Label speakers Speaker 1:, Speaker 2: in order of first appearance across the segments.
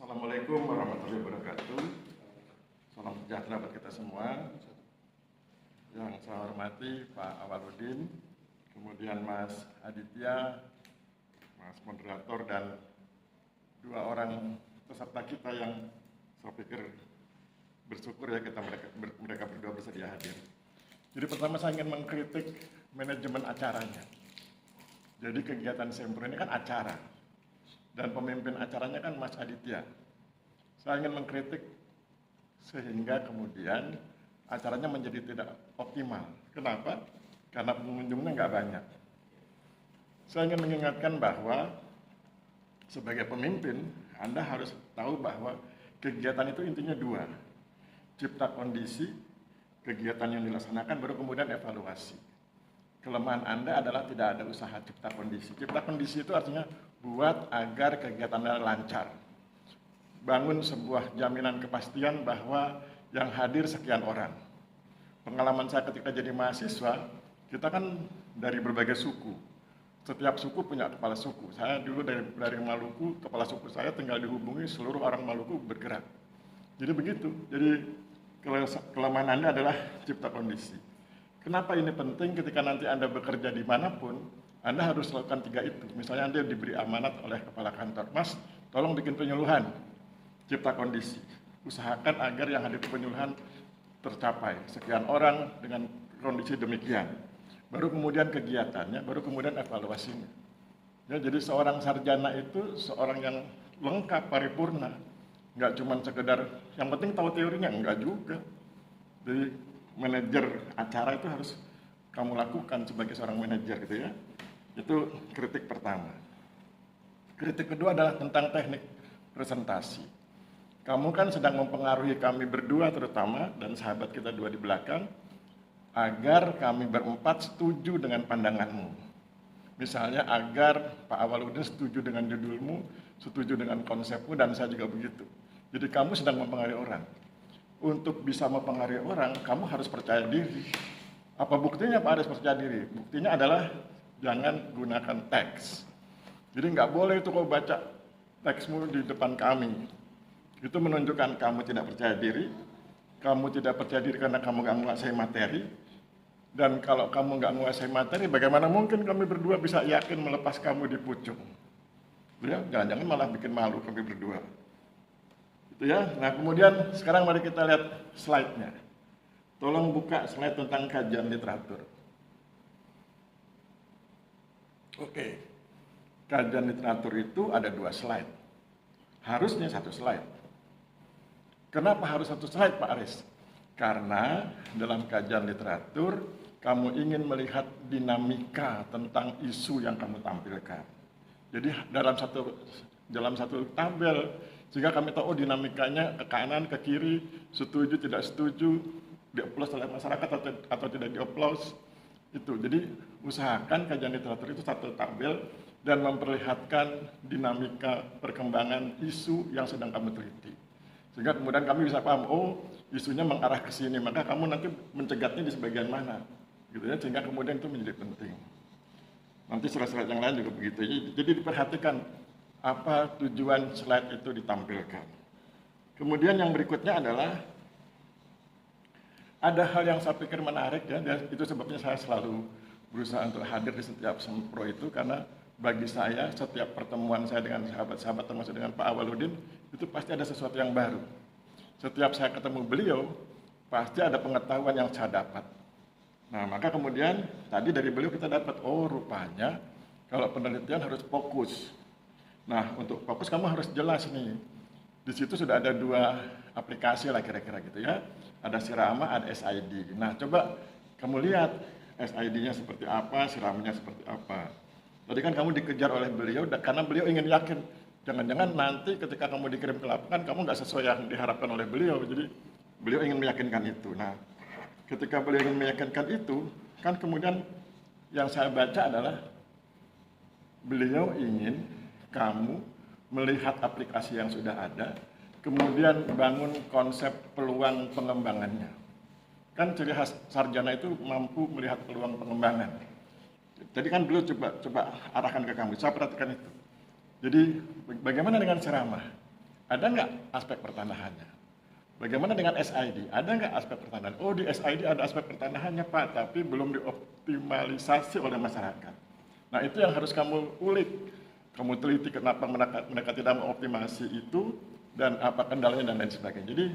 Speaker 1: Assalamualaikum warahmatullahi wabarakatuh. Salam sejahtera buat kita semua. Yang saya hormati Pak Awaludin, kemudian Mas Aditya, Mas moderator, dan dua orang peserta kita yang saya pikir bersyukur ya mereka berdua bersedia hadir. Jadi pertama saya ingin mengkritik manajemen acaranya. Jadi kegiatan Sempro ini kan acara, dan pemimpin acaranya kan Mas Aditya. Saya ingin mengkritik sehingga kemudian acaranya menjadi tidak optimal. Kenapa? Karena pengunjungnya nggak banyak. Saya ingin mengingatkan bahwa sebagai pemimpin, Anda harus tahu bahwa kegiatan itu intinya dua. Cipta kondisi, kegiatan yang dilaksanakan, baru kemudian evaluasi. Kelemahan Anda adalah tidak ada usaha cipta kondisi. Cipta kondisi itu artinya buat agar kegiatan Anda lancar. Bangun sebuah jaminan kepastian bahwa yang hadir sekian orang. Pengalaman saya ketika jadi mahasiswa, kita kan dari berbagai suku. Setiap suku punya kepala suku. Saya dulu dari Maluku, kepala suku saya tinggal dihubungi seluruh orang Maluku bergerak. Jadi begitu. Jadi kelemahan Anda adalah cipta kondisi. Kenapa ini penting? Ketika nanti Anda bekerja dimanapun, Anda harus lakukan tiga itu. Misalnya Anda diberi amanat oleh kepala kantor, Mas, tolong bikin penyuluhan, cipta kondisi. Usahakan agar yang hadir di penyuluhan tercapai sekian orang dengan kondisi demikian. Baru kemudian kegiatannya, baru kemudian evaluasinya. Ya, jadi seorang sarjana itu seorang yang lengkap, paripurna. Nggak cuma sekedar, yang penting tahu teorinya, enggak juga. Jadi manajer acara itu harus kamu lakukan sebagai seorang manajer gitu ya. Itu kritik pertama. Kritik kedua adalah tentang teknik presentasi. Kamu kan sedang mempengaruhi kami berdua terutama, dan sahabat kita dua di belakang, agar kami berempat setuju dengan pandanganmu. Misalnya agar Pak Awaludin setuju dengan judulmu, setuju dengan konsepmu, dan saya juga begitu. Jadi kamu sedang mempengaruhi orang. Untuk bisa mempengaruhi orang, kamu harus percaya diri. Apa buktinya Pak harus percaya diri? Buktinya adalah jangan gunakan teks. Jadi nggak boleh itu kau baca teksmu di depan kami. Itu menunjukkan kamu tidak percaya diri. Kamu tidak percaya diri karena kamu nggak menguasai materi. Dan kalau kamu nggak menguasai materi, bagaimana mungkin kami berdua bisa yakin melepas kamu di pucuk? Ya, jangan-jangan malah bikin malu kami berdua. Itu ya. Nah kemudian sekarang mari kita lihat slide-nya. Tolong buka slide tentang kajian literatur. Oke, kajian literatur itu ada 2 slide. Harusnya 1 slide. Kenapa harus 1 slide Pak Aris? Karena dalam kajian literatur, kamu ingin melihat dinamika tentang isu yang kamu tampilkan. Jadi dalam satu tabel, sehingga kami tahu dinamikanya ke kanan, ke kiri, setuju, tidak setuju, di-applause oleh masyarakat atau tidak di-applause. Itu. Jadi usahakan kajian literatur itu 1 tabel dan memperlihatkan dinamika perkembangan isu yang sedang kamu teliti. Sehingga kemudian kami bisa paham, oh isunya mengarah ke sini, maka kamu nanti mencegatnya di sebagian mana. Gitu ya, sehingga kemudian itu menjadi penting. Nanti slide-slide yang lain juga begitu. Jadi diperhatikan apa tujuan slide itu ditampilkan. Kemudian yang berikutnya adalah ada hal yang saya pikir menarik ya, dan itu sebabnya saya selalu berusaha untuk hadir di setiap Sempro itu, karena bagi saya setiap pertemuan saya dengan sahabat-sahabat termasuk dengan Pak Awaludin itu pasti ada sesuatu yang baru. Setiap saya ketemu beliau pasti ada pengetahuan yang saya dapat. Nah maka kemudian tadi dari beliau kita dapat, oh rupanya kalau penelitian harus fokus. Nah untuk fokus kamu harus jelas nih. Di situ sudah ada 2 aplikasi lah kira-kira gitu ya. Ada Sirama, ada SID. Nah coba kamu lihat SID-nya seperti apa, Siramanya seperti apa. Tadi kan kamu dikejar oleh beliau karena beliau ingin yakin. Jangan-jangan nanti ketika kamu dikirim ke lapangan kamu nggak sesuai yang diharapkan oleh beliau. Jadi beliau ingin meyakinkan itu. Nah ketika beliau ingin meyakinkan itu, kan kemudian yang saya baca adalah beliau ingin kamu melihat aplikasi yang sudah ada, kemudian bangun konsep peluang pengembangannya. Kan ciri khas sarjana itu mampu melihat peluang pengembangan. Jadi kan beliau coba arahkan ke kamu, saya perhatikan itu. Jadi bagaimana dengan ceramah? Ada nggak aspek pertanahannya? Bagaimana dengan SID? Ada nggak aspek pertanahan? Oh, di SID ada aspek pertanahannya, Pak, tapi belum dioptimalisasi oleh masyarakat. Nah, itu yang harus kamu ulik. Kamu teliti kenapa mereka tidak mengoptimasi itu, dan apa kendalanya, dan lain sebagainya. Jadi,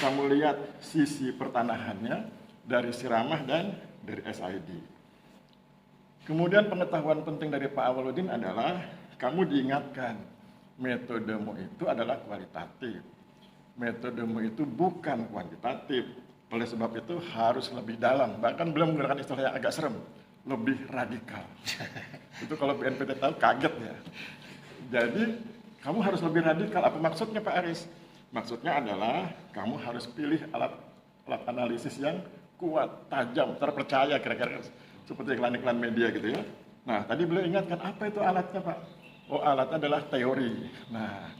Speaker 1: kamu lihat sisi pertanahannya dari Siramah dan dari SID. Kemudian pengetahuan penting dari Pak Awaludin adalah, kamu diingatkan, metodemu itu adalah kualitatif. Metodemu itu bukan kuantitatif. Oleh sebab itu harus lebih dalam. Bahkan beliau menggunakan istilah yang agak serem, lebih radikal. Itu kalau BNPT tahu kaget ya. Jadi kamu harus lebih radikal. Apa maksudnya Pak Aris? Maksudnya adalah kamu harus pilih alat analisis yang kuat, tajam, terpercaya, kira-kira seperti iklan-iklan media gitu ya. Nah, tadi beliau ingatkan, apa itu alatnya Pak? Oh, alatnya adalah teori. Nah,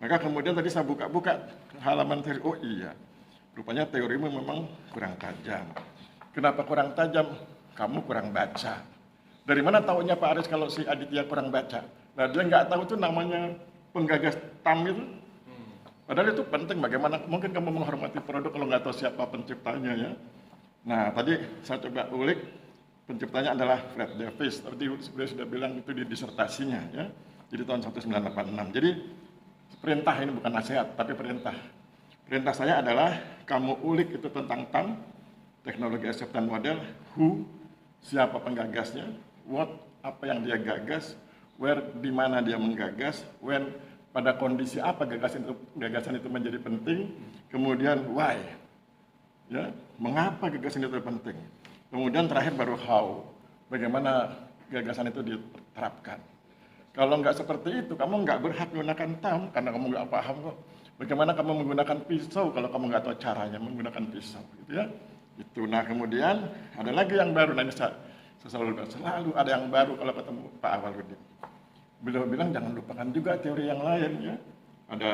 Speaker 1: maka kemudian tadi saya buka-buka halaman teori. Oh iya, rupanya teorimu memang kurang tajam. Kenapa kurang tajam? Kamu kurang baca. Dari mana tahunya Pak Aris kalau si Aditya kurang baca? Nah, dia nggak tahu itu namanya penggagas TAM itu. Padahal itu penting, bagaimana mungkin kamu menghormati produk kalau nggak tahu siapa penciptanya ya. Nah, tadi saya coba ulik, penciptanya adalah Fred Davis. Tadi sebenarnya sudah bilang itu di disertasinya ya. Jadi tahun 1986. Jadi perintah ini bukan nasihat, tapi perintah. Perintah saya adalah kamu ulik itu tentang TAM, teknologi acceptance model, who, siapa penggagasnya, what, apa yang dia gagas, where, di mana dia menggagas, when, pada kondisi apa gagasan itu menjadi penting, kemudian why, ya, mengapa gagasan itu penting, kemudian terakhir baru how, bagaimana gagasan itu diterapkan. Kalau nggak seperti itu, kamu nggak berhak menggunakan TAM karena kamu nggak paham kok. Bagaimana kamu menggunakan pisau kalau kamu nggak tahu caranya menggunakan pisau, gitu ya? Itu. Nah, kemudian ada lagi yang baru. Nah, ini saya selalu ada yang baru kalau ketemu Pak Awaludin. Beliau bilang jangan lupakan juga teori yang lain ya. Ada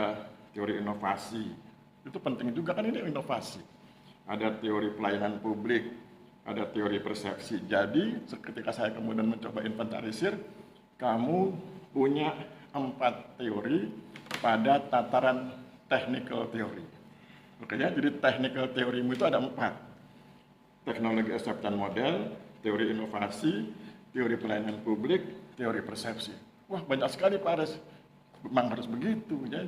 Speaker 1: teori inovasi. Itu penting juga kan, ini inovasi. Ada teori pelayanan publik, ada teori persepsi. Jadi, ketika saya kemudian mencoba inventarisir, kamu punya 4 teori pada tataran technical teori. Oke ya, jadi technical teorimu itu ada 4. Teknologi acceptance model, teori inovasi, teori pelayanan publik, teori persepsi. Wah, banyak sekali Pak Aris. Memang harus begitu ya.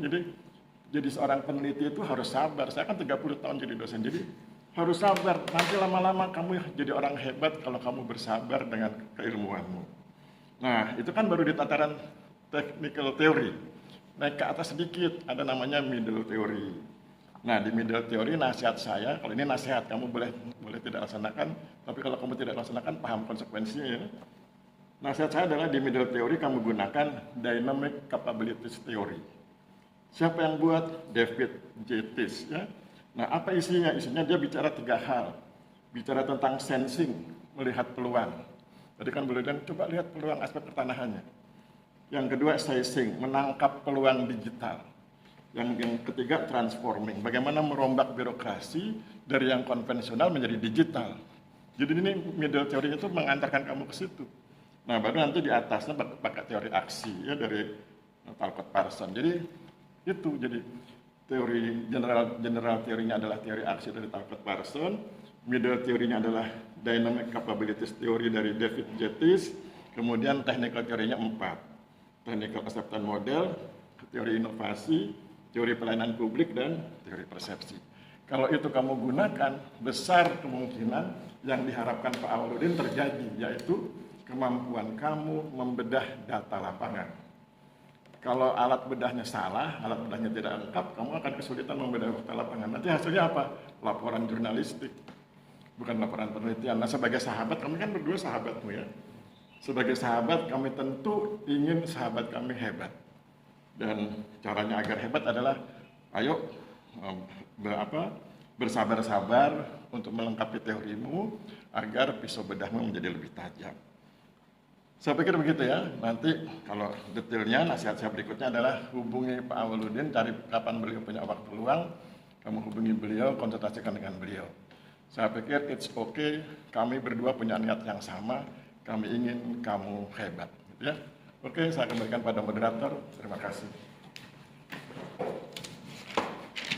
Speaker 1: Jadi seorang peneliti itu harus sabar. Saya kan 30 tahun jadi dosen, jadi harus sabar. Nanti lama-lama kamu jadi orang hebat kalau kamu bersabar dengan keilmuanmu. Nah, itu kan baru di tataran technical theory. Naik ke atas sedikit, ada namanya middle theory. Nah, di middle theory nasihat saya, kalau ini nasihat, kamu boleh tidak laksanakan, tapi kalau kamu tidak laksanakan, paham konsekuensinya ya. Nasihat saya adalah di middle theory kamu gunakan dynamic capabilities theory. Siapa yang buat? David Jettis ya. Nah, apa isinya? Isinya dia bicara 3 hal. Bicara tentang sensing, melihat peluang. Tadi kan boleh bilang, coba lihat peluang aspek pertanahannya. Yang kedua, seizing, menangkap peluang digital. Yang ketiga, transforming, bagaimana merombak birokrasi dari yang konvensional menjadi digital. Jadi ini middle theory itu mengantarkan kamu ke situ. Nah, baru nanti di atasnya pakai teori aksi ya dari Talcott Parsons. Jadi itu, jadi teori general teorinya adalah teori aksi dari Talcott Parsons. Middle teorinya adalah dynamic capabilities theory dari David Jettis. Kemudian technical teorinya 4. Technical acceptance model, teori inovasi, teori pelayanan publik, dan teori persepsi. Kalau itu kamu gunakan, besar kemungkinan yang diharapkan Pak Awaludin terjadi, yaitu kemampuan kamu membedah data lapangan. Kalau alat bedahnya salah, alat bedahnya tidak lengkap, kamu akan kesulitan membedah data lapangan. Nanti hasilnya apa? Laporan jurnalistik, bukan laporan penelitian. Nah, sebagai sahabat, kami kan berdua sahabatmu ya. Sebagai sahabat, kami tentu ingin sahabat kami hebat. Dan caranya agar hebat adalah, ayo bersabar-sabar untuk melengkapi teorimu, agar pisau bedahmu menjadi lebih tajam. Saya pikir begitu ya. Nanti kalau detailnya, nasihat saya berikutnya adalah hubungi Pak Awaludin, cari kapan beliau punya waktu luang, kamu hubungi beliau, konsultasikan dengan beliau. Saya pikir it's okay, kami berdua punya niat yang sama, kami ingin kamu hebat, gitu ya. Oke, saya kembalikan pada moderator. Terima kasih.